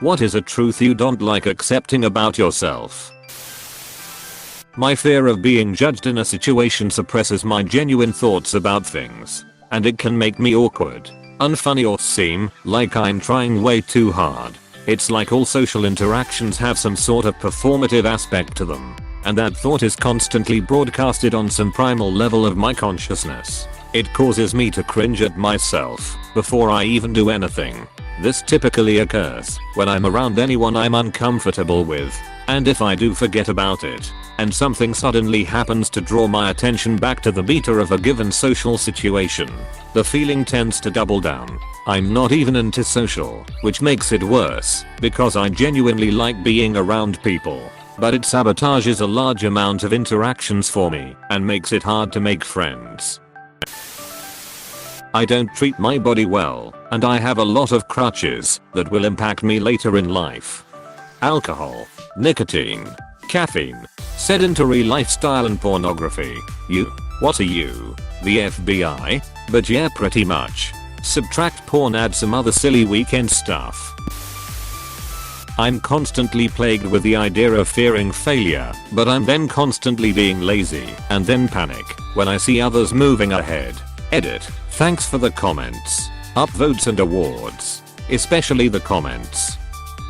What is a truth you don't like accepting about yourself? My fear of being judged in a situation suppresses my genuine thoughts about things, and it can make me awkward, unfunny, or seem like I'm trying way too hard. It's like all social interactions have some sort of performative aspect to them, and that thought is constantly broadcasted on some primal level of my consciousness. It causes me to cringe at myself before I even do anything. This typically occurs when I'm around anyone I'm uncomfortable with, and if I do forget about it, and something suddenly happens to draw my attention back to the beta of a given social situation, the feeling tends to double down. I'm not even antisocial, which makes it worse, because I genuinely like being around people, but it sabotages a large amount of interactions for me and makes it hard to make friends. I don't treat my body well, and I have a lot of crutches that will impact me later in life. Alcohol, nicotine, caffeine, sedentary lifestyle, and pornography. You? What are you? The FBI? But yeah, pretty much. Subtract porn, add some other silly weekend stuff. I'm constantly plagued with the idea of fearing failure, but I'm then constantly being lazy and then panic when I see others moving ahead. Edit. Thanks for the comments, upvotes and awards. Especially the comments.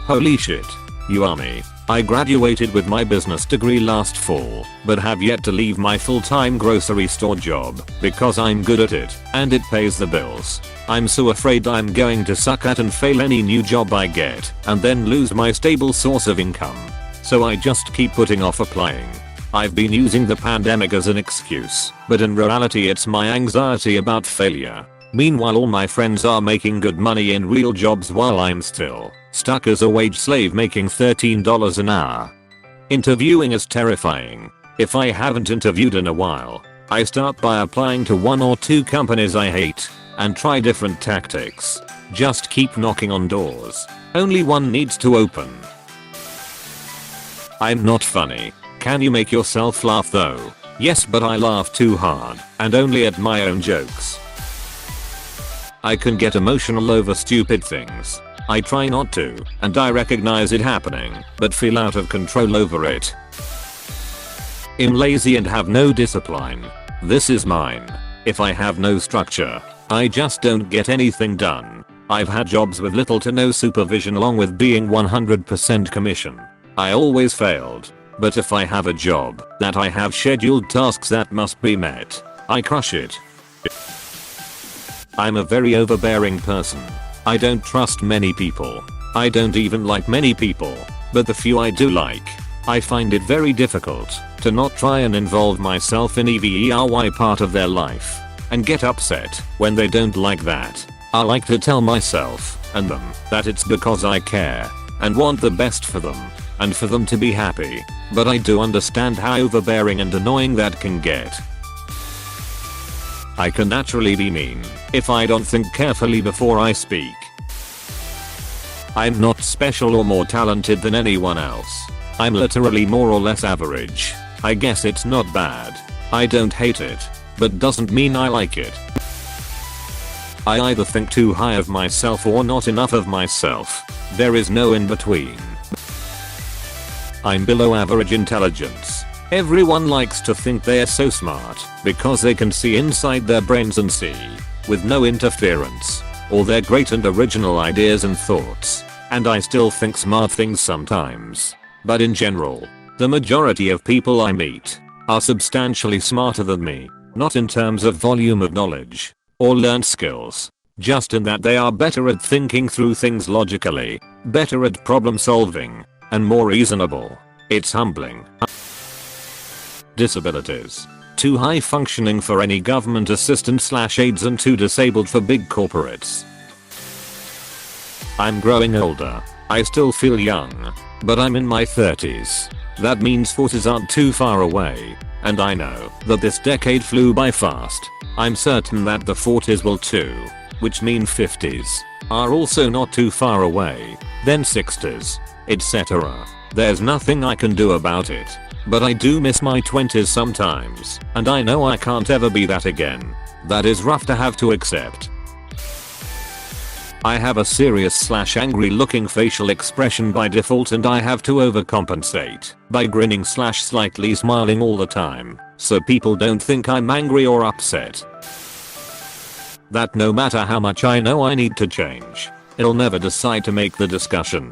Holy shit. You are me. I graduated with my business degree last fall, but have yet to leave my full-time grocery store job because I'm good at it and it pays the bills. I'm so afraid I'm going to suck at and fail any new job I get and then lose my stable source of income. So I just keep putting off applying. I've been using the pandemic as an excuse, but in reality it's my anxiety about failure. Meanwhile, all my friends are making good money in real jobs while I'm still stuck as a wage slave making $13 an hour. Interviewing is terrifying. If I haven't interviewed in a while, I start by applying to 1 or 2 companies I hate and try different tactics. Just keep knocking on doors. Only one needs to open. I'm not funny. Can you make yourself laugh though? Yes, but I laugh too hard and only at my own jokes. I can get emotional over stupid things. I try not to, and I recognize it happening, but feel out of control over it. I'm lazy and have no discipline. This is mine. If I have no structure, I just don't get anything done. I've had jobs with little to no supervision along with being 100% commission. I always failed. But if I have a job that I have scheduled tasks that must be met, I crush it. I'm a very overbearing person. I don't trust many people. I don't even like many people, but the few I do like, I find it very difficult to not try and involve myself in every part of their life and get upset when they don't like that. I like to tell myself and them that it's because I care and want the best for them and for them to be happy, but I do understand how overbearing and annoying that can get. I can naturally be mean if I don't think carefully before I speak. I'm not special or more talented than anyone else. I'm literally more or less average. I guess it's not bad. I don't hate it, but doesn't mean I like it. I either think too high of myself or not enough of myself. There is no in between. I'm below average intelligence. Everyone likes to think they're so smart because they can see inside their brains and see, with no interference, all their great and original ideas and thoughts. And I still think smart things sometimes. But in general, the majority of people I meet are substantially smarter than me, not in terms of volume of knowledge or learned skills, just in that they are better at thinking through things logically, better at problem solving, and more reasonable. It's humbling. Disabilities. Too high functioning for any government assistance/aids and too disabled for big corporates. I'm growing older. I still feel young, but I'm in my 30s. That means 40s aren't too far away, and I know that this decade flew by fast. I'm certain that the 40s will too, which mean 50s are also not too far away, then 60s, etc. There's nothing I can do about it, but I do miss my 20s sometimes, and I know I can't ever be that again. That is rough to have to accept. I have a serious / angry looking facial expression by default and I have to overcompensate by grinning / slightly smiling all the time so people don't think I'm angry or upset. That no matter how much I know I need to change, it'll never decide to make the discussion.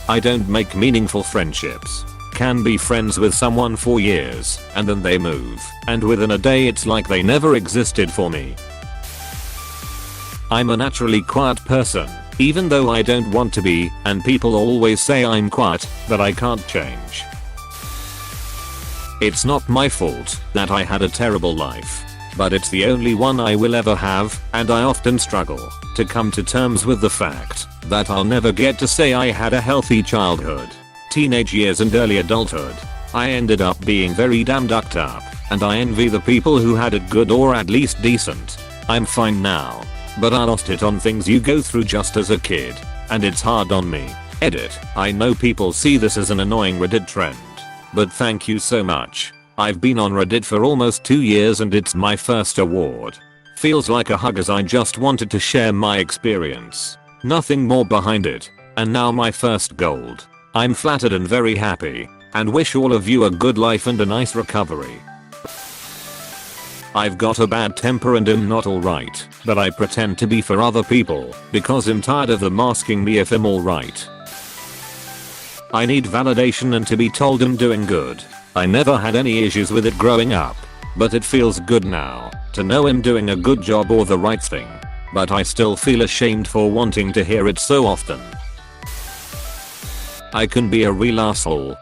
I don't make meaningful friendships. Can be friends with someone for years and then they move and within a day it's like they never existed for me. I'm a naturally quiet person, even though I don't want to be, and people always say I'm quiet, but I can't change. It's not my fault that I had a terrible life, but it's the only one I will ever have, and I often struggle to come to terms with the fact that I'll never get to say I had a healthy childhood, teenage years and early adulthood. I ended up being very damn ducked up, and I envy the people who had it good or at least decent. I'm fine now, but I lost it on things you go through just as a kid, and it's hard on me. Edit. I know people see this as an annoying Reddit trend, but thank you so much. I've been on Reddit for almost 2 years and it's my first award. Feels like a hug as I just wanted to share my experience. Nothing more behind it. And now my first gold. I'm flattered and very happy, and wish all of you a good life and a nice recovery. I've got a bad temper and am not alright, but I pretend to be for other people because I'm tired of them asking me if I'm alright. I need validation and to be told I'm doing good. I never had any issues with it growing up, but it feels good now to know I'm doing a good job or the right thing. But I still feel ashamed for wanting to hear it so often. I can be a real asshole.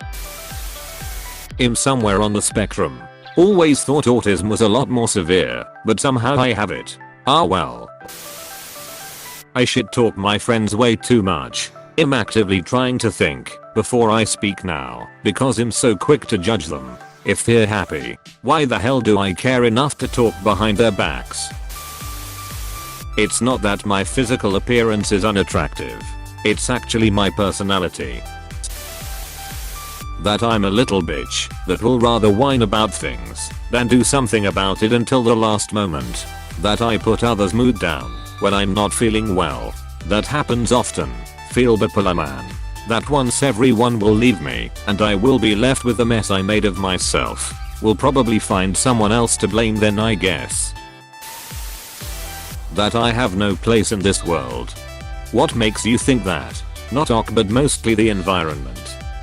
I'm somewhere on the spectrum. Always thought autism was a lot more severe, but somehow I have it. Ah well. I shit talk my friends way too much. I'm actively trying to think before I speak now because I'm so quick to judge them. If they're happy, why the hell do I care enough to talk behind their backs? It's not that my physical appearance is unattractive. It's actually my personality. That I'm a little bitch that will rather whine about things than do something about it until the last moment. That I put others' mood down when I'm not feeling well. That happens often. Feel bipolar man. That once everyone will leave me and I will be left with the mess I made of myself. Will probably find someone else to blame then I guess. That I have no place in this world. What makes you think that? Not ok, but mostly the environment.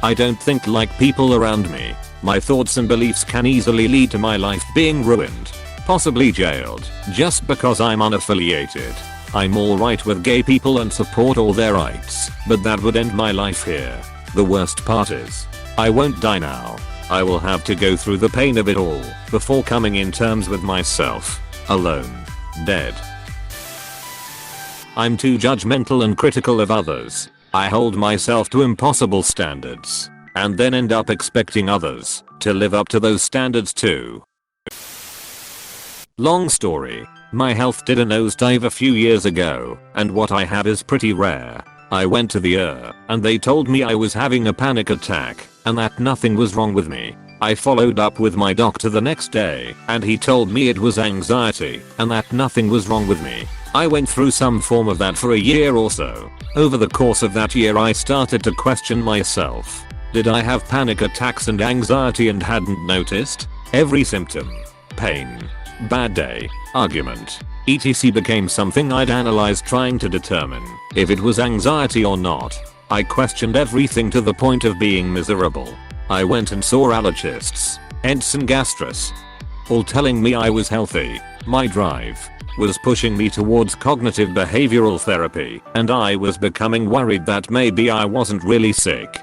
I don't think like people around me. My thoughts and beliefs can easily lead to my life being ruined. Possibly jailed, just because I'm unaffiliated. I'm alright with gay people and support all their rights, but that would end my life here. The worst part is, I won't die now. I will have to go through the pain of it all before coming in terms with myself. Alone. Dead. I'm too judgmental and critical of others. I hold myself to impossible standards, and then end up expecting others to live up to those standards too. Long story. My health did a nosedive a few years ago, and what I have is pretty rare. I went to the and they told me I was having a panic attack, and that nothing was wrong with me. I followed up with my doctor the next day, and he told me it was anxiety, and that nothing was wrong with me. I went through some form of that for a year or so. Over the course of that year I started to question myself. Did I have panic attacks and anxiety and hadn't noticed? Every symptom, pain, bad day, argument, etc. became something I'd analyze trying to determine if it was anxiety or not. I questioned everything to the point of being miserable. I went and saw allergists, ents and gastros, all telling me I was healthy. My drive was pushing me towards cognitive behavioral therapy, and I was becoming worried that maybe I wasn't really sick.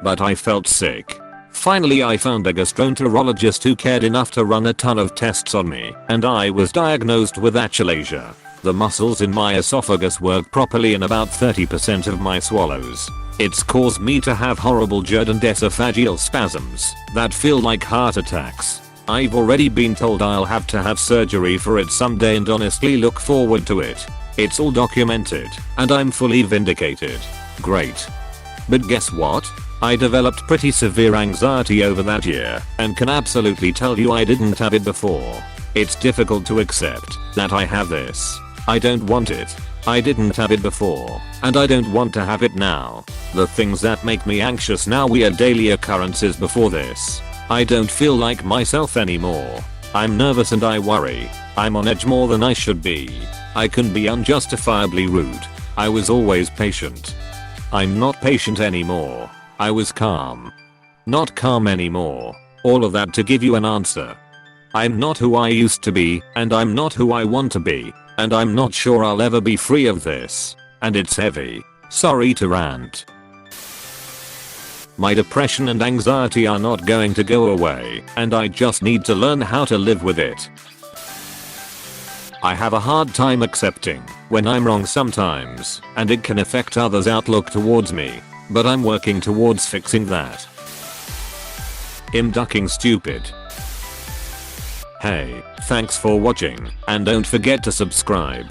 But I felt sick. Finally I found a gastroenterologist who cared enough to run a ton of tests on me, and I was diagnosed with achalasia. The muscles in my esophagus work properly in about 30% of my swallows. It's caused me to have horrible GERD and esophageal spasms that feel like heart attacks. I've already been told I'll have to have surgery for it someday and honestly look forward to it. It's all documented, and I'm fully vindicated. Great. But guess what? I developed pretty severe anxiety over that year, and can absolutely tell you I didn't have it before. It's difficult to accept that I have this. I don't want it. I didn't have it before, and I don't want to have it now. The things that make me anxious now were daily occurrences before this. I don't feel like myself anymore. I'm nervous and I worry. I'm on edge more than I should be. I can be unjustifiably rude. I was always patient. I'm not patient anymore. I was calm. Not calm anymore. All of that to give you an answer. I'm not who I used to be, and I'm not who I want to be, and I'm not sure I'll ever be free of this. And it's heavy. Sorry to rant. My depression and anxiety are not going to go away, and I just need to learn how to live with it. I have a hard time accepting when I'm wrong sometimes, and it can affect others' outlook towards me, but I'm working towards fixing that. I'm ducking stupid. Hey, thanks for watching, and don't forget to subscribe.